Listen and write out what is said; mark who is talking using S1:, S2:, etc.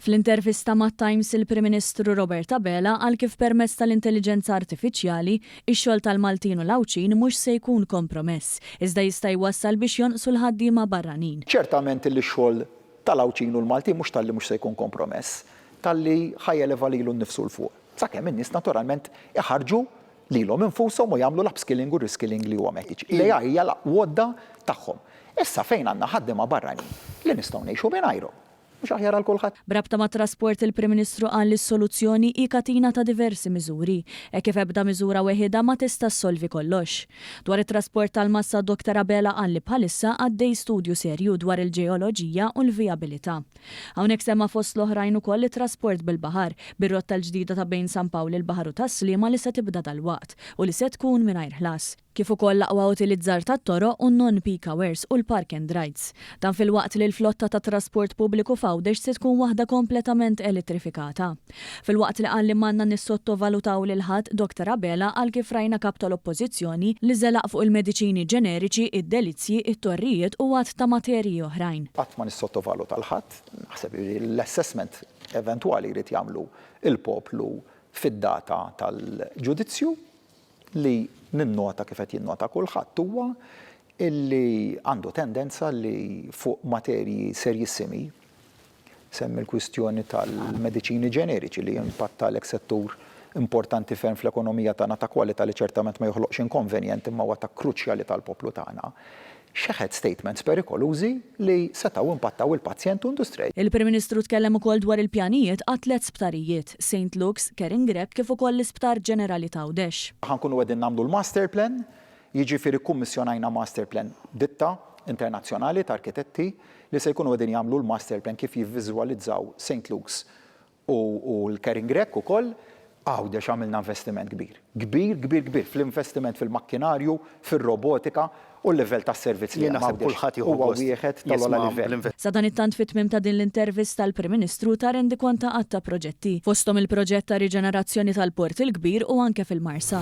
S1: Fl-intervista mat Times il-Prim Ministru Robert Abela għal kif permezz tal-intelligenza artifiċjali ix-xogħol tal-Maltin u l-Awċin mhux se jkun kompromess, iżda jista' jwassal biex jonqsu l-ħaddiema barranin.
S2: Ċertament li x-xogħol tal-Awċin u l-Maltin mhux talli mhux se jkun kompromess, talli ħajjeleva lilu nnifsu l fuq. Sakemm in-nies naturalment iħarġu lilhom infushom u jagħmlu l-upskilling u reskilling li huwa meħtieġ. L-AI hija l-għodda tagħhom. Issa fejn għandna ħaddiema barranin li nistgħu ngħixu mingħajrhom. Xaħjar għal kulħadd.
S1: Brabta ma' trasport il-Prim Ministru qal li s-soluzzjoni hi katina ta' diversi miżuri, kif ebda miżura weħida ma tista' ssolvi kollox. Dwar it-trasport tal-massa Dr. Abela qal li bħalissa għaddej studju serju dwar il-ġeoloġija u l-vijabilità. Hawnhekk semma fost l-oħrajn ukoll it-trasport bil-baħar bir-rotta l-ġdida ta' bejn San Pawl il-Baħar u tas-Sliema li se tibda dal-waqt u li se tkun mingħajr ħlas. Kif ukoll l-aqwa utilizzar tat-toroq u non-peak hours u l-park and rides. Dan fil-waqt li l-flotta ta' trasport pubbliku f'Għawdex se tkun waħda kompletament elettrifikata. Fil-waqt li qal li m'għandna nissottovalutaw lil ħadd Dr. Abela għal kif rajna kap tal-Oppożizzjoni li żelaq fuq il-mediċini ġeneriċi, id-delizzji, it-torrijiet u għadd ta' materji oħrajn.
S2: Qatt ma nissottovaluta l-ħadd, naħseb l-assessment eventwali jrid jagħmlu il-poplu fid-data tal-ġudizzju li ninnota kif qed jinnota kulħadd huwa illi għandu tendenza li fuq materji serjissimi semmi l-kwistjoni tal-mediċini ġeneriċi li jimpatta l settur importanti ferm fl-ekonomija tagħna ta' kwalità li ċertament ma joħloqx inkonvenjent imma huwa ta' kruċjali tal-poplu tagħna. Xeħed statements perikolużi li setaw impattaw il-pazjent u industrijaj.
S1: Il-Prim Ministru tkellem ukoll dwar il-pjanijiet għat tliet sptarijiet, St. Luke's, Keringrek kif ukoll l-Isptar Ġenerali ta' Għawdex.
S2: Ħankunu qegħdin nagħmlu l-master plan, jiġifieri kummissjonajna master plan ditta internazzjonali ta' arkitetti li se jkunu qegħdin jagħmlu l-master plan kif jivviżwalizzaw St. Luke's u l-Keringrek ukoll. Għawdex għamilna investiment kbir. Kbir fl-investiment fil-makkinarju, fil-robotika u l-level ta' servizz li
S3: kulħadd
S2: huwa wieħed tal-ogħla livell.
S1: Sa dan it-tant fit-tmiem ta' din l-intervista tal-Prim Ministru ta' rendi konta għatta proġetti. Fosthom il-proġett ta' riġenerazzjoni tal-Port il-Kbir u anke fil-Marsa.